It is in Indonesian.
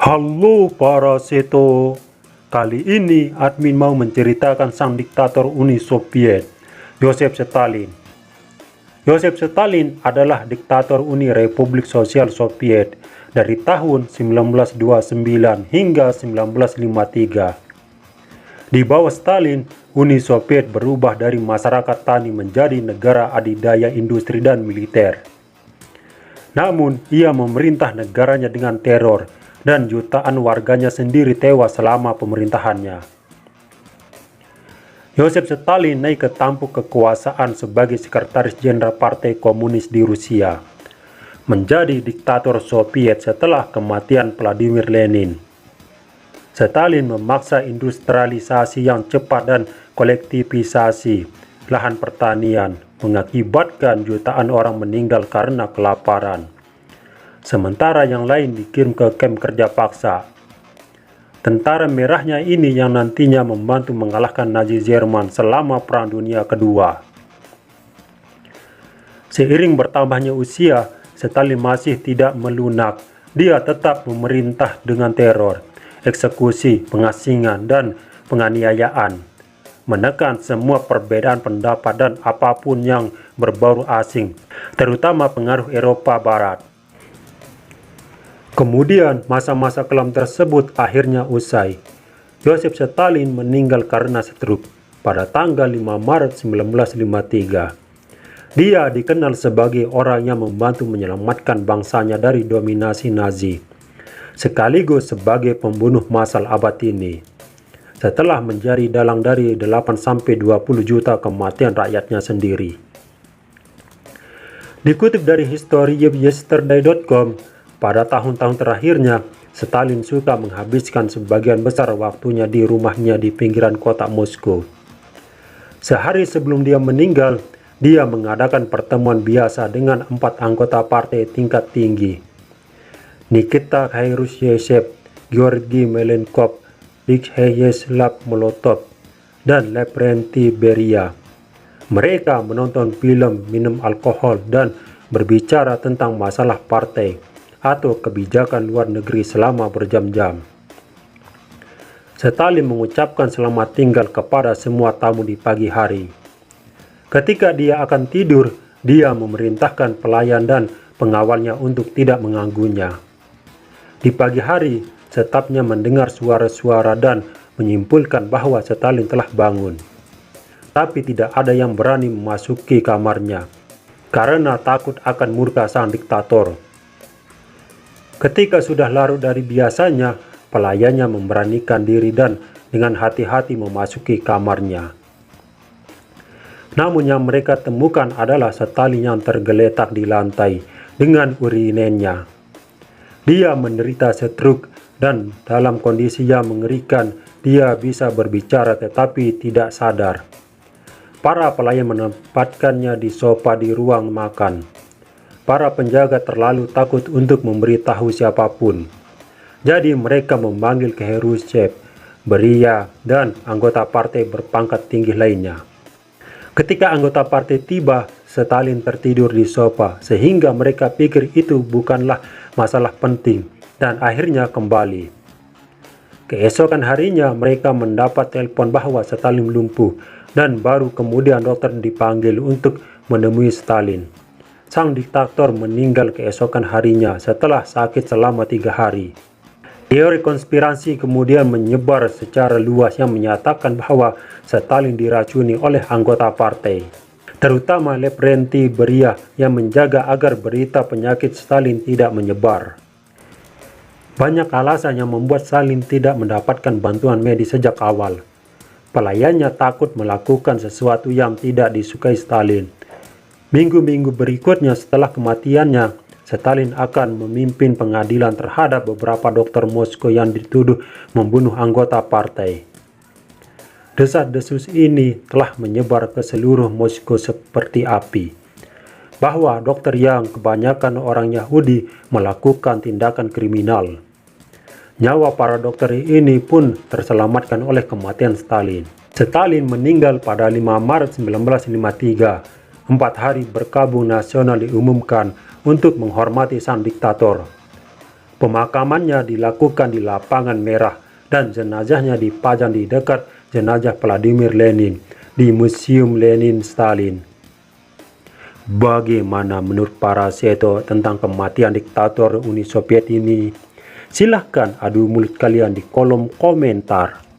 Halo para seto, kali ini admin mau menceritakan sang diktator Uni Soviet, Joseph Stalin. Joseph Stalin adalah diktator Uni Republik Sosial Soviet dari tahun 1929 hingga 1953. Di bawah Stalin, Uni Soviet berubah dari masyarakat tani menjadi negara adidaya industri dan militer. Namun, ia memerintah negaranya dengan teror dan jutaan warganya sendiri tewas selama pemerintahannya. Joseph Stalin naik ke tampuk kekuasaan sebagai sekretaris jenderal Partai Komunis di Rusia, menjadi diktator Soviet setelah kematian Vladimir Lenin. Stalin memaksa industrialisasi yang cepat dan kolektivisasi lahan pertanian, mengakibatkan jutaan orang meninggal karena kelaparan. Sementara yang lain dikirim ke kamp kerja paksa. Tentara merahnya ini yang nantinya membantu mengalahkan Nazi Jerman selama Perang Dunia Kedua. Seiring bertambahnya usia, Stalin masih tidak melunak. Dia tetap memerintah dengan teror, eksekusi, pengasingan, dan penganiayaan, menekan semua perbedaan pendapat dan apapun yang berbau asing, terutama pengaruh Eropa Barat. Kemudian masa-masa kelam tersebut akhirnya usai. Joseph Stalin meninggal karena stroke pada tanggal 5 Maret 1953. Dia dikenal sebagai orang yang membantu menyelamatkan bangsanya dari dominasi Nazi, sekaligus sebagai pembunuh massal abad ini. Setelah menjadi dalang dari 8-20 juta kematian rakyatnya sendiri. Dikutip dari historyofyesterday.com, pada tahun-tahun terakhirnya, Stalin suka menghabiskan sebagian besar waktunya di rumahnya di pinggiran kota Moskow. Sehari sebelum dia meninggal, dia mengadakan pertemuan biasa dengan 4 anggota partai tingkat tinggi. Nikita Khrushchev, Georgy Malenkov, Vyacheslav Molotov, dan Lavrentiy Beria. Mereka menonton film, minum alkohol, dan berbicara tentang masalah partai atau kebijakan luar negeri selama berjam-jam. Stalin mengucapkan selamat tinggal kepada semua tamu di pagi hari. Ketika dia akan tidur, dia memerintahkan pelayan dan pengawalnya untuk tidak mengganggunya. Di pagi hari, stafnya mendengar suara-suara dan menyimpulkan bahwa Stalin telah bangun. Tapi tidak ada yang berani memasuki kamarnya, karena takut akan murka sang diktator. Ketika sudah larut dari biasanya, pelayannya memberanikan diri dan dengan hati-hati memasuki kamarnya. Namun yang mereka temukan adalah Stalin yang tergeletak di lantai dengan urinenya. Dia menderita stroke dan dalam kondisi yang mengerikan, dia bisa berbicara tetapi tidak sadar. Para pelayan menempatkannya di sofa di ruang makan. Para penjaga terlalu takut untuk memberitahu siapapun. Jadi mereka memanggil Khrushchev, Beria, dan anggota partai berpangkat tinggi lainnya. Ketika anggota partai tiba, Stalin tertidur di sofa sehingga mereka pikir itu bukanlah masalah penting dan akhirnya kembali. Keesokan harinya mereka mendapat telepon bahwa Stalin lumpuh dan baru kemudian dokter dipanggil untuk menemui Stalin. Sang diktator meninggal keesokan harinya setelah sakit selama 3 hari. Teori konspirasi kemudian menyebar secara luas yang menyatakan bahwa Stalin diracuni oleh anggota partai, terutama Lavrentiy Beria yang menjaga agar berita penyakit Stalin tidak menyebar. Banyak alasan yang membuat Stalin tidak mendapatkan bantuan medis sejak awal. Pelayannya takut melakukan sesuatu yang tidak disukai Stalin. Minggu-minggu berikutnya setelah kematiannya, Stalin akan memimpin pengadilan terhadap beberapa dokter Moskow yang dituduh membunuh anggota partai. Desas-desus ini telah menyebar ke seluruh Moskow seperti api, bahwa dokter yang kebanyakan orang Yahudi melakukan tindakan kriminal. Nyawa para dokter ini pun terselamatkan oleh kematian Stalin. Stalin meninggal pada 5 Maret 1953. 4 hari berkabung nasional diumumkan untuk menghormati sang diktator. Pemakamannya dilakukan di Lapangan Merah dan jenazahnya dipajang di dekat jenazah Vladimir Lenin di Museum Lenin Stalin. Bagaimana menurut para seto tentang kematian diktator Uni Soviet ini? Silahkan adu mulut kalian di kolom komentar.